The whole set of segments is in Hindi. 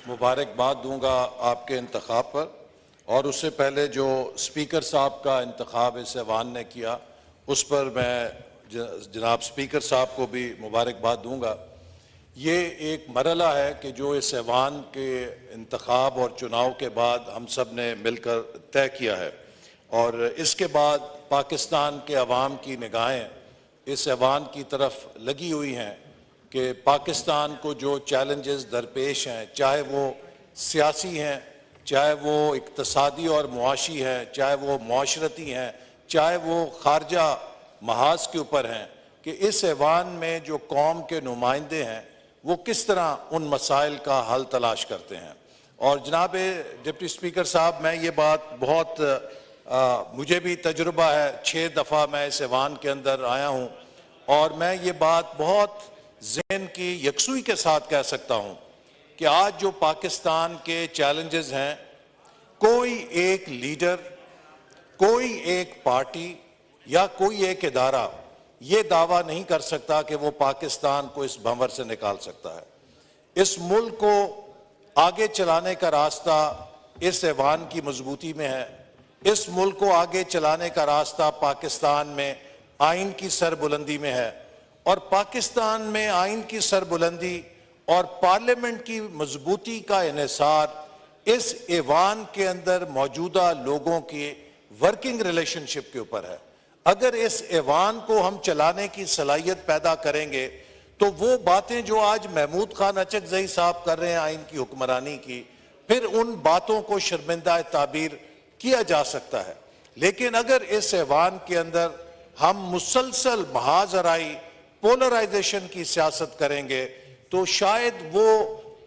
मुबारकबाद दूंगा आपके इंतखाब पर, और उससे पहले जो स्पीकर साहब का इंतखाब इस ऐवान ने किया उस पर मैं जनाब स्पीकर साहब को भी मुबारकबाद दूंगा। ये एक मरला है कि जो इस ऐवान के इंतखाब और चुनाव के बाद हम सब ने मिलकर तय किया है, और इसके बाद पाकिस्तान के अवाम की निगाहें इस ऐवान की तरफ लगी हुई हैं कि पाकिस्तान को जो चैलेंजेस दरपेश हैं, चाहे वो सियासी हैं, चाहे वो इक़्तिसादी और मुआशी हैं, चाहे वो मुआशरती हैं, चाहे वो खारजा महाज के ऊपर हैं, कि इस ऐवान में जो कौम के नुमाइंदे हैं वो किस तरह उन मसाइल का हल तलाश करते हैं। और जनाब डिप्टी स्पीकर साहब, मैं ये बात बहुत मुझे भी तजुर्बा है, 6 दफ़ा मैं इस ऐवान के अंदर आया हूँ, और मैं ये बात बहुत ज़हन की यकसुई के साथ कह सकता हूँ कि आज जो पाकिस्तान के चैलेंजेस हैं, कोई एक लीडर, कोई एक पार्टी या कोई एक इदारा ये दावा नहीं कर सकता कि वो पाकिस्तान को इस भंवर से निकाल सकता है। इस मुल्क को आगे चलाने का रास्ता इस ऐवान की मजबूती में है। इस मुल्क को आगे चलाने का रास्ता पाकिस्तान में आइन की सरबुलंदी में है, और पाकिस्तान में आइन की सरबुलंदी और पार्लियामेंट की मजबूती का इन्हिसार इस ऐवान के अंदर मौजूदा लोगों की वर्किंग रिलेशनशिप के ऊपर है। अगर इस ऐवान को हम चलाने की सलाहियत पैदा करेंगे तो वो बातें जो आज महमूद खान अचकजई साहब कर रहे हैं आइन की हुक्मरानी की, फिर उन बातों को शर्मिंदा ताबीर किया जा सकता है। लेकिन अगर इस ऐवान के अंदर हम मुसलसल महाजराई पोलराइजेशन की सियासत करेंगे तो शायद वो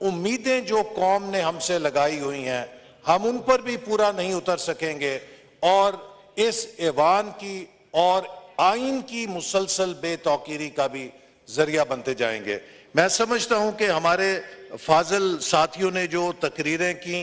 उम्मीदें जो कौम ने हमसे लगाई हुई हैं हम उन पर भी पूरा नहीं उतर सकेंगे, और इस ऐवान की और आइन की मुसलसल बेतौकीरी का भी जरिया बनते जाएंगे। मैं समझता हूं कि हमारे फाजिल साथियों ने जो तकरीरें की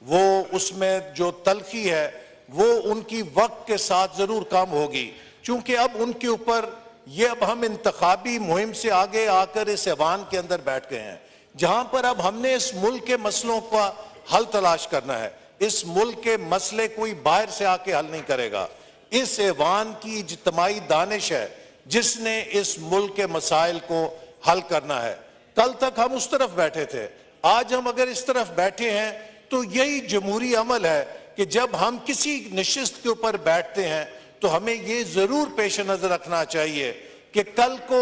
वो उसमें जो तलखी है वो उनकी वक्त के साथ जरूर कम होगी, चूंकि अब उनके ऊपर ये अब हम इंतखाबी मुहिम से आगे आकर इस ऐवान के अंदर बैठ गए हैं, जहां पर अब हमने इस मुल्क के मसलों का हल तलाश करना है। इस मुल्क के मसले कोई बाहर से आके हल नहीं करेगा। इस ऐवान की इज्तिमाई दानिश है जिसने इस मुल्क के मसाइल को हल करना है। कल तक हम उस तरफ बैठे थे, आज हम अगर इस तरफ बैठे हैं तो यही जमहूरी अमल है कि जब हम किसी नशिस्त के ऊपर बैठते हैं तो हमें ये जरूर पेश नजर रखना चाहिए कि कल को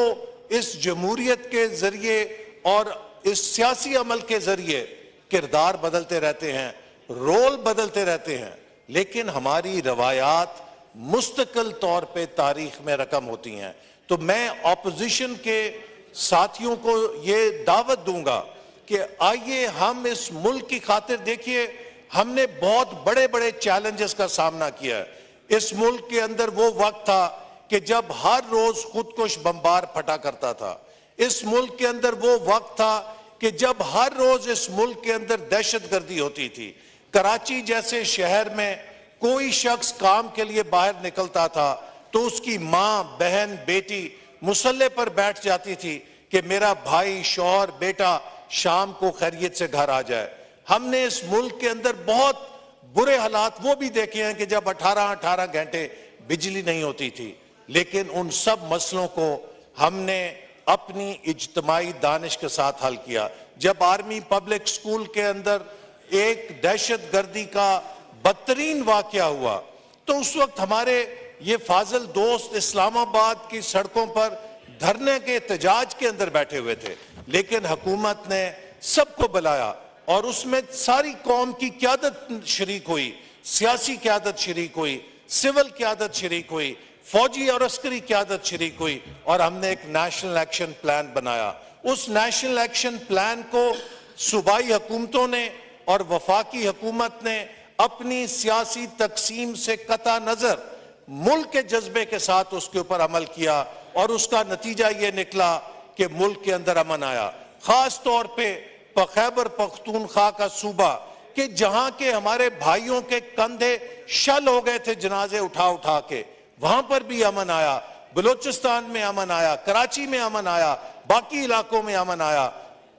इस जमहूरियत के जरिए और इस सियासी अमल के जरिए किरदार बदलते रहते हैं, रोल बदलते रहते हैं, लेकिन हमारी रवायात मुस्तकिल तौर पे तारीख में रकम होती हैं। तो मैं ऑपोजिशन के साथियों को ये दावत दूंगा कि आइए हम इस मुल्क की खातिर, देखिए हमने बहुत बड़े बड़े चैलेंजेस का सामना किया है। इस मुल्क के अंदर वो वक्त था कि जब हर रोज खुदकुश बमबार फटा करता था। इस मुल्क के अंदर वो वक्त था कि जब हर रोज इस मुल्क के अंदर दहशतगर्दी होती थी। कराची जैसे शहर में कोई शख्स काम के लिए बाहर निकलता था तो उसकी मां, बहन, बेटी मुसल्ले पर बैठ जाती थी कि मेरा भाई, शौहर, बेटा शाम को खैरियत से घर आ जाए। हमने इस मुल्क के अंदर बहुत बुरे हालात वो भी देखे हैं कि जब 18-18 घंटे बिजली नहीं होती थी, लेकिन उन सब मसलों को हमने अपनी इज्तिमाई दानिश के साथ हल किया। जब आर्मी पब्लिक स्कूल के अंदर एक दहशतगर्दी का बदतरीन वाकया हुआ तो उस वक्त हमारे ये फाजिल दोस्त इस्लामाबाद की सड़कों पर धरने के एहतजाज के अंदर बैठे हुए थे, लेकिन हुकूमत ने सबको बुलाया और उसमें सारी कौम की क़यादत शरीक हुई, सियासी क़यादत शरीक हुई, सिविल क़यादत शरीक हुई, फौजी और अस्करी क़यादत शरीक हुई, और हमने एक नेशनल एक्शन प्लान बनाया। उस नेशनल एक्शन प्लान को सूबाई हुकूमतों ने और वफाकी हुकूमत ने अपनी सियासी तकसीम से कता नजर मुल्क के जज्बे के साथ उसके ऊपर अमल किया, और उसका नतीजा ये निकला कि मुल्क के अंदर अमन आया। खास तौर पे खैबर पख्तूनख्वा का सूबा कि जहां के हमारे भाइयों के कंधे शल हो गए थे जनाजे उठा उठा के, वहां पर भी अमन आया। बलूचिस्तान में अमन आया, कराची में अमन आया, बाकी इलाकों में अमन आया।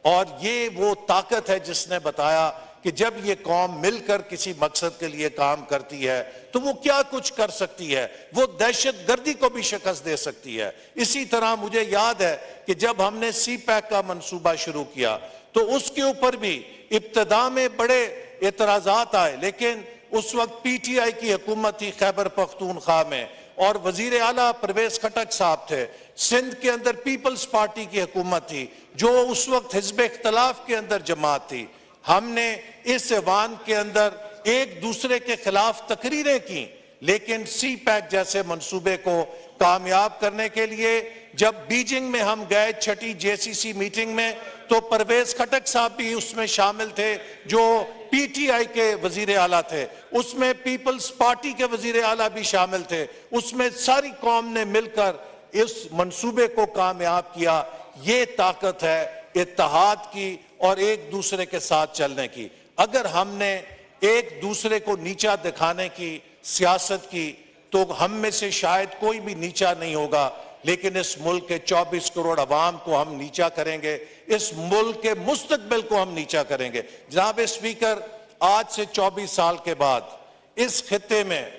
और ये वो ताकत है जिसने बताया कि जब ये कौम मिलकर किसी मकसद के लिए काम करती है तो वो क्या कुछ कर सकती है, वो दहशतगर्दी को भी शिकस्त दे सकती है। इसी तरह मुझे याद है कि जब हमने सी पैक का मंसूबा शुरू किया तो उसके ऊपर भी इब्तदा में बड़े एतराजात आए, लेकिन उस वक्त पीटीआई की हुकूमत थी खैबर पख्तूनख्वा में और वजीर आला परवेज खटक साहब थे। सिंध के अंदर पीपल्स पार्टी की हुकूमत थी जो उस वक्त हिज़्ब इख्तिलाफ के अंदर जमात थी। हमने इस ऐवान के अंदर एक दूसरे के खिलाफ तकरीरें की, लेकिन सी पैक जैसे मंसूबे को कामयाब करने के लिए जब बीजिंग में हम गए छठी जेसीसी मीटिंग में तो परवेज खटक साहब भी उसमें शामिल थे जो पीटीआई के वजीर आला थे, उसमें पीपल्स पार्टी के वजीर आला भी शामिल थे, उसमें सारी कौम ने मिलकर इस मंसूबे को कामयाब किया। ये ताकत है इत्तेहाद की और एक दूसरे के साथ चलने की। अगर हमने एक दूसरे को नीचा दिखाने की सियासत की तो हम में से शायद कोई भी नीचा नहीं होगा, लेकिन इस मुल्क के 24 करोड़ अवाम को हम नीचा करेंगे, इस मुल्क के मुस्तकबिल को हम नीचा करेंगे। जनाब स्पीकर, आज से 24 साल के बाद इस खित्ते में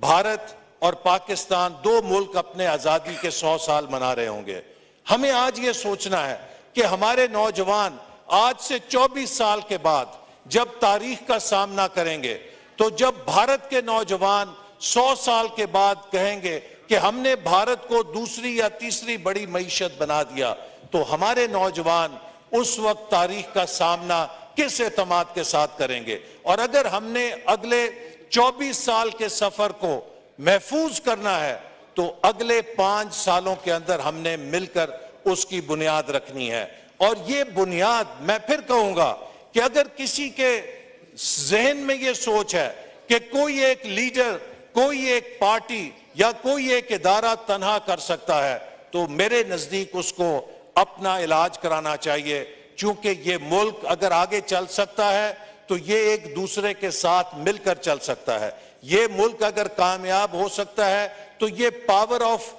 भारत और पाकिस्तान दो मुल्क अपने आजादी के 100 साल मना रहे होंगे। हमें आज ये सोचना है कि हमारे नौजवान आज से 24 साल के बाद जब तारीख का सामना करेंगे तो जब भारत के नौजवान 100 साल के बाद कहेंगे कि हमने भारत को दूसरी या तीसरी बड़ी मईशत बना दिया, तो हमारे नौजवान उस वक्त तारीख का सामना किस एतमाद के साथ करेंगे। और अगर हमने अगले 24 साल के सफर को महफूज करना है तो अगले 5 सालों के अंदर हमने मिलकर उसकी बुनियाद रखनी है। और ये बुनियाद, मैं फिर कहूंगा कि अगर किसी के जहन में ये सोच है कि कोई एक लीडर, कोई एक पार्टी या कोई एक इदारा तन्हा कर सकता है, तो मेरे नजदीक उसको अपना इलाज कराना चाहिए, क्योंकि ये मुल्क अगर आगे चल सकता है तो ये एक दूसरे के साथ मिलकर चल सकता है। ये मुल्क अगर कामयाब हो सकता है तो ये पावर ऑफ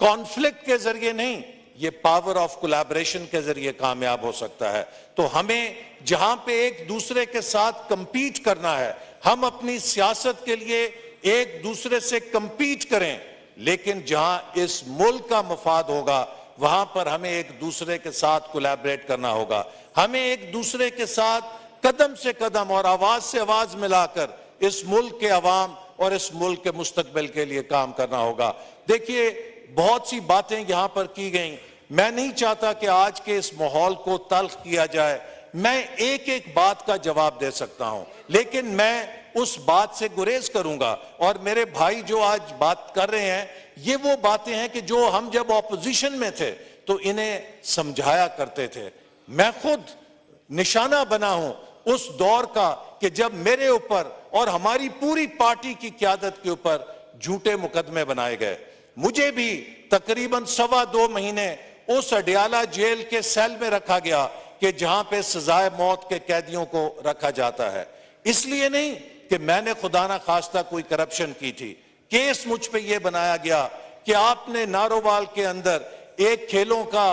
कॉन्फ्लिक्ट के जरिए नहीं, ये पावर ऑफ कोलैबोरेशन के जरिए कामयाब हो सकता है। तो हमें जहां पे एक दूसरे के साथ कंपीट करना है, हम अपनी सियासत के लिए एक दूसरे से कंपीट करें, लेकिन जहां इस मुल्क का मफाद होगा वहां पर हमें एक दूसरे के साथ कोलैबोरेट करना होगा। हमें एक दूसरे के साथ कदम से कदम और आवाज से आवाज मिलाकर इस मुल्क के अवाम और इस मुल्क के मुस्तकबिल के लिए काम करना होगा। देखिए, बहुत सी बातें यहां पर की गई, मैं नहीं चाहता कि आज के इस माहौल को तल्ख किया जाए। मैं एक एक बात का जवाब दे सकता हूं, लेकिन मैं उस बात से गुरेज करूंगा। और मेरे भाई जो आज बात कर रहे हैं, ये वो बातें हैं कि जो हम जब ऑपोजिशन में थे तो इन्हें समझाया करते थे। मैं खुद निशाना बना हूं उस दौर का कि जब मेरे ऊपर और हमारी पूरी पार्टी की क़यादत के ऊपर झूठे मुकदमे बनाए गए। मुझे भी तकरीबन 2.25 महीने उस अडियाला जेल के सेल में रखा गया कि जहां पे सजाए मौत के कैदियों को रखा जाता है। इसलिए नहीं कि मैंने खुदा ना खास्ता कोई करप्शन की थी। केस मुझ पे यह बनाया गया कि आपने नारोवाल के अंदर एक खेलों का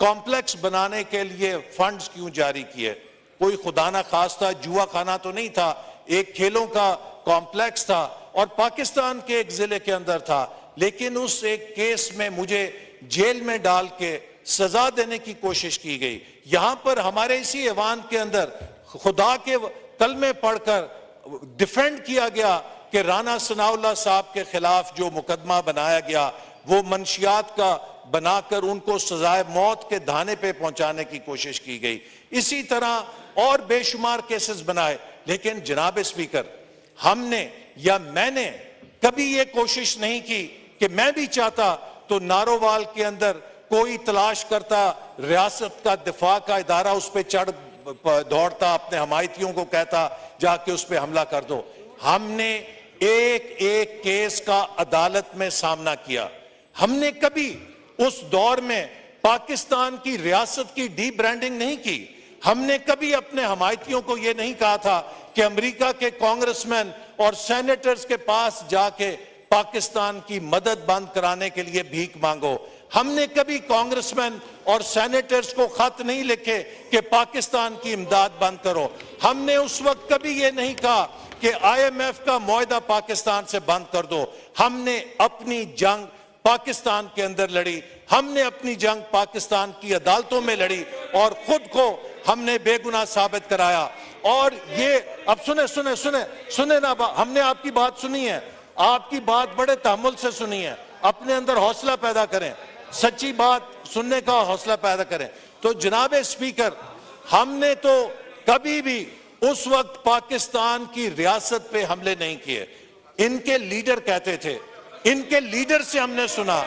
कॉम्प्लेक्स बनाने के लिए फंड्स क्यों जारी किए। कोई खुदा ना खास्ता जुआ खाना तो नहीं था, एक खेलों का कॉम्प्लेक्स था और पाकिस्तान के एक जिले के अंदर था। लेकिन उस एक केस में मुझे जेल में डाल के सजा देने की कोशिश की गई। यहां पर हमारे इसी ऐवान के अंदर खुदा के कलमे पढ़कर डिफेंड किया गया कि राना सनाउल्लाह साहब के खिलाफ जो मुकदमा बनाया गया वो मंशियात का बनाकर उनको सजाए मौत के धाने पे पहुंचाने की कोशिश की गई। इसी तरह और बेशुमार केसेस बनाए। लेकिन जनाब स्पीकर, हमने या मैंने कभी ये कोशिश नहीं की कि मैं भी चाहता तो नारोवाल के अंदर कोई तलाश करता, रियासत का दिफा का इदारा उस पर चढ़ दौड़ता, अपने हमायतियों को कहता जाके उस पर हमला कर दो। हमने एक एक केस का अदालत में सामना किया। हमने कभी उस दौर में पाकिस्तान की रियासत की डी ब्रांडिंग नहीं की। हमने कभी अपने हमायतियों को यह नहीं कहा था कि अमेरिका के कांग्रेसमैन और सेनेटर्स के पास जाके पाकिस्तान की मदद बंद कराने के लिए भीख मांगो। हमने कभी कांग्रेसमैन और सेनेटर्स को खत नहीं लिखे कि पाकिस्तान की इमदाद बंद करो। हमने उस वक्त कभी ये नहीं कहा कि IMF का मुआहदा पाकिस्तान से बंद कर दो। हमने अपनी जंग पाकिस्तान के अंदर लड़ी, हमने अपनी जंग पाकिस्तान की अदालतों में लड़ी और खुद को हमने बेगुनाह साबित कराया। और ये अब सुने ना, हमने आपकी बात सुनी है, आपकी बात बड़े तहम्मुल से सुनी है। अपने अंदर हौसला पैदा करें, सच्ची बात सुनने का हौसला पैदा करें। तो जनाब स्पीकर, हमने तो कभी भी उस वक्त पाकिस्तान की रियासत पे हमले नहीं किए। इनके लीडर कहते थे, इनके लीडर से हमने सुना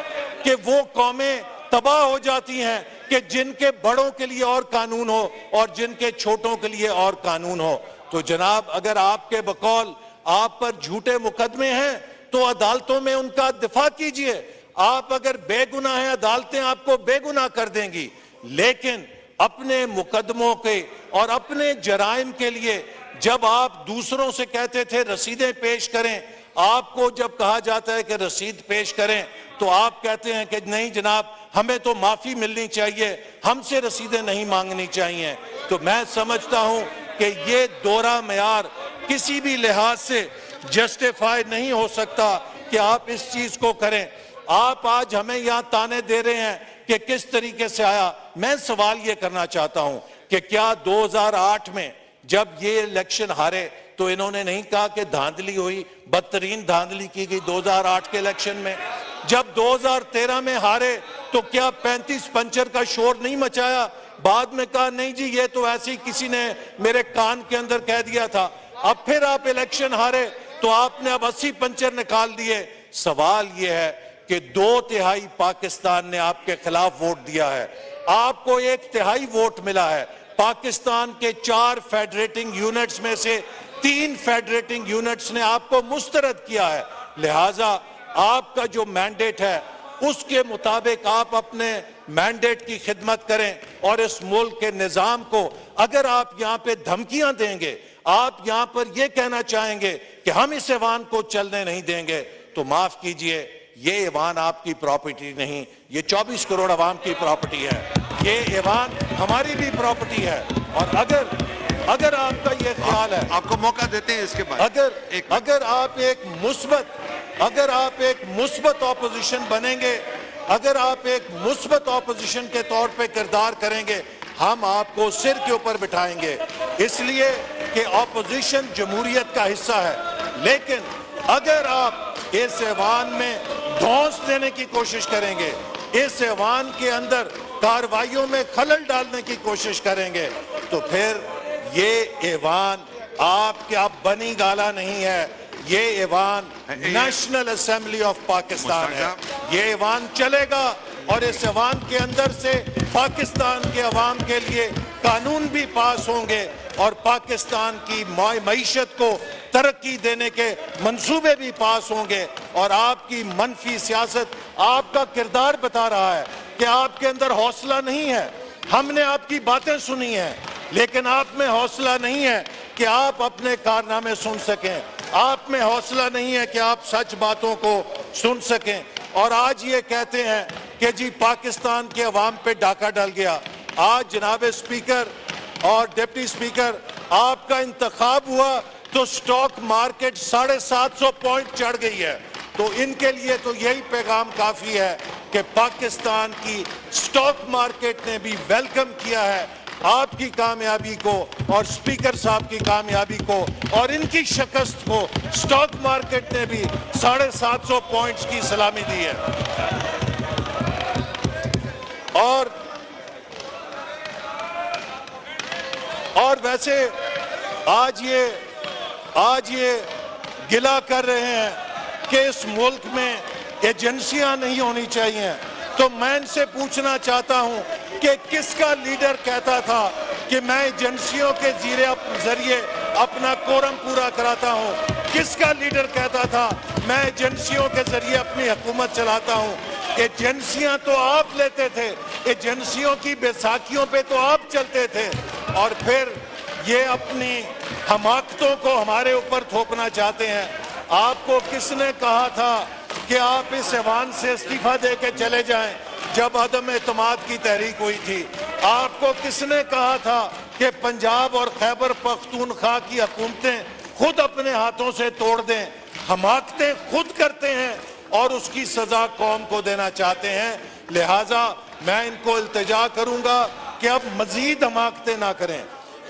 कि वो कौमें तबाह हो जाती हैं कि जिनके बड़ों के लिए और कानून हो और जिनके छोटों के लिए और कानून हो। तो जनाब, अगर आपके बकौल आप पर झूठे मुकदमे हैं तो अदालतों में उनका दिफा कीजिए। आप अगर बेगुनाह हैं, अदालतें आपको बेगुनाह कर देंगी। लेकिन अपने मुकदमों के और अपने जराइम के लिए जब आप दूसरों से कहते थे रसीदें पेश करें, आपको जब कहा जाता है कि रसीद पेश करें तो आप कहते हैं कि नहीं जनाब, हमें तो माफी मिलनी चाहिए, हमसे रसीदें नहीं मांगनी चाहिए। तो मैं समझता हूं कि ये दोहरा मेयार किसी भी लिहाज से जस्टिफाई नहीं हो सकता कि आप इस चीज को करें। आप आज हमें यहां ताने दे रहे हैं कि किस तरीके से आया। मैं सवाल ये करना चाहता हूं कि क्या 2008 में जब ये इलेक्शन हारे तो इन्होंने नहीं कहा कि धांधली हुई, बदतरीन धांधली की गई 2008 के इलेक्शन में? जब 2013 में हारे तो क्या 35 पंचर का शोर नहीं मचाया? बाद में कहा नहीं जी, ये तो ऐसे ही किसी ने मेरे कान के अंदर कह दिया था। अब फिर आप इलेक्शन हारे तो आपने अब 80 पंचर निकाल दिए। सवाल यह है कि 2/3 पाकिस्तान ने आपके खिलाफ वोट दिया है, आपको 1/3 वोट मिला है। पाकिस्तान के 4 फेडरेटिंग यूनिट्स में से 3 फेडरेटिंग यूनिट्स ने आपको मुस्तरद किया है। लिहाजा आपका जो मैंडेट है उसके मुताबिक आप अपने मैंडेट की खिदमत करें और इस मुल्क के निजाम को, अगर आप यहां पे धमकियां देंगे, आप यहां पर यह कहना चाहेंगे कि हम इस ऐवान को चलने नहीं देंगे, तो माफ कीजिए, ये ऐवान आपकी प्रॉपर्टी नहीं, ये 24 करोड़ अवाम की प्रॉपर्टी है। ये ऐवान हमारी भी प्रॉपर्टी है। और अगर आपका ये ख्याल है, आपको मौका देते हैं इसके बाद, अगर आप एक मुस्बत ऑपोजिशन बनेंगे, अगर आप एक मुस्बत ऑपोजिशन के तौर पे किरदार करेंगे, हम आपको सिर के ऊपर बिठाएंगे, इसलिए कि ऑपोजिशन जमहूरियत का हिस्सा है। लेकिन अगर आप इस ऐवान में धौंस देने की कोशिश करेंगे, इस ऐवान के अंदर कार्रवाइयों में खलल डालने की कोशिश करेंगे, तो फिर ये ऐवान आपका बनी गाला नहीं है, ये ऐवान नेशनल असेंबली ऑफ पाकिस्तान है। ये ऐवान चलेगा और इस ऐवान के अंदर से पाकिस्तान के अवाम के लिए कानून भी पास होंगे और पाकिस्तान की मईशत को तरक्की देने के मंसूबे भी पास होंगे। और आपकी मनफी सियासत, आपका किरदार बता रहा है कि आपके अंदर हौसला नहीं है। हमने आपकी बातें सुनी हैं, लेकिन आप में हौसला नहीं है कि आप अपने कारनामे सुन सकें, आप में हौसला नहीं है कि आप सच बातों को सुन सकें। और आज ये कहते हैं कि जी पाकिस्तान के अवाम पे डाका डल गया। आज जनाब स्पीकर और डिप्टी स्पीकर, आपका इंतखाब हुआ तो स्टॉक मार्केट 750 पॉइंट चढ़ गई है। तो इनके लिए तो यही पैगाम काफी है कि पाकिस्तान की स्टॉक मार्केट ने भी वेलकम किया है आपकी कामयाबी को और स्पीकर साहब की कामयाबी को और इनकी शिकस्त को। स्टॉक मार्केट ने भी 750 पॉइंट्स की सलामी दी है। और वैसे आज ये गिला कर रहे हैं कि इस मुल्क में एजेंसियां नहीं होनी चाहिए। तो मैं इनसे पूछना चाहता हूं कि किसका लीडर कहता था कि मैं एजेंसियों के जरिए अपना कोरम पूरा कराता हूं? किसका लीडर कहता था मैं एजेंसियों के जरिए अपनी हुकूमत चलाता हूं? एजेंसियां तो आप लेते थे, एजेंसियों की बैसाखियों पे तो आप चलते थे, और फिर ये अपनी हमाकतों को हमारे ऊपर थोपना चाहते हैं। आपको किसने कहा था कि आप इस ऐवान से इस्तीफा दे के चले जाएं? जब अदम एतमाद की तहरीक हुई थी, आपको किसने कहा था कि पंजाब और खैबर पख्तूनख्वा की हुकूमतें खुद अपने हाथों से तोड़ दें? हमाकतें खुद करते हैं और उसकी सजा कौम को देना चाहते हैं। लिहाजा मैं इनको इल्तिजा करूंगा कि अब मजीद हमाकतें ना करें,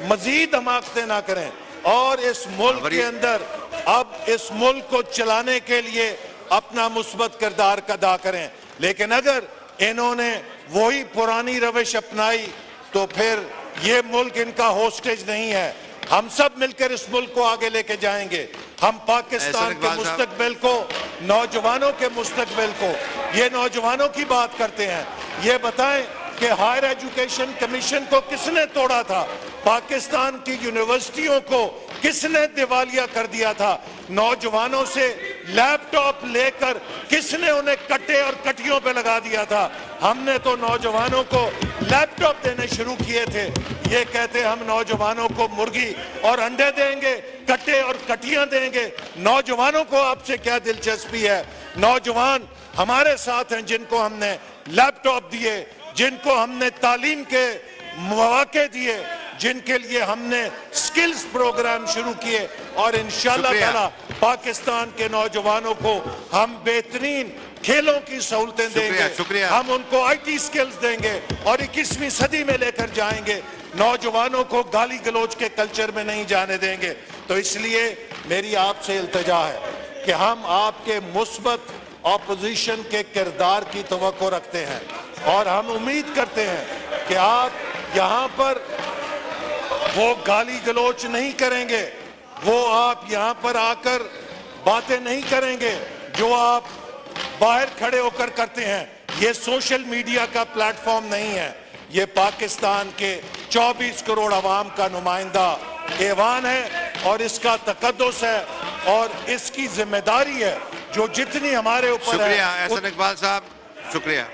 मजीद हमाकतें ना करें और इस मुल्क के अंदर अब इस मुल्क को चलाने के लिए अपना मुस्बत किरदार अदा करें। लेकिन अगर इन्होंने वही पुरानी रविश अपनाई तो फिर ये मुल्क इनका होस्टेज नहीं है। हम सब मिलकर इस मुल्क को आगे लेके जाएंगे। हम पाकिस्तान के मुस्तकबिल को, नौजवानों के मुस्तकबिल को, ये नौजवानों की बात करते हैं। ये बताएं कि हायर एजुकेशन कमीशन को किसने तोड़ा था? पाकिस्तान की यूनिवर्सिटियों को किसने दिवालिया कर दिया था? नौजवानों से लैपटॉप लेकर किसने उन्हें कट्टे और कटियों पे लगा दिया था? हमने तो नौजवानों को लैपटॉप देने शुरू किए थे। ये कहते हम नौजवानों को मुर्गी और अंडे देंगे, कट्टे और कटियां देंगे। नौजवानों को आपसे क्या दिलचस्पी है? नौजवान हमारे साथ हैं जिनको हमने लैपटॉप दिए, जिनको हमने तालीम के मौके दिए, जिनके लिए हमने स्किल्स प्रोग्राम शुरू किए और इंशाअल्लाह ताला पाकिस्तान के नौजवानों को हम बेहतरीन खेलों की सहूलतें देंगे। हम उनको आईटी स्किल्स देंगे और 21वीं सदी में लेकर जाएंगे। नौजवानों को गाली गलौज के कल्चर में नहीं जाने देंगे। तो इसलिए मेरी आपसे इल्तिजा है कि हम आपके मुस्बत ऑपोजिशन के किरदार की तवक्को रखते हैं और हम उम्मीद करते हैं कि आप यहाँ पर वो गाली गलौच नहीं करेंगे, वो आप यहाँ पर आकर बातें नहीं करेंगे जो आप बाहर खड़े होकर करते हैं। ये सोशल मीडिया का प्लेटफॉर्म नहीं है, ये पाकिस्तान के 24 करोड़ अवाम का नुमाइंदा ऐवान है और इसका तकद्दुस है और इसकी जिम्मेदारी है जो जितनी हमारे ऊपर है। शुक्रिया एहसान इकबाल साहब, शुक्रिया।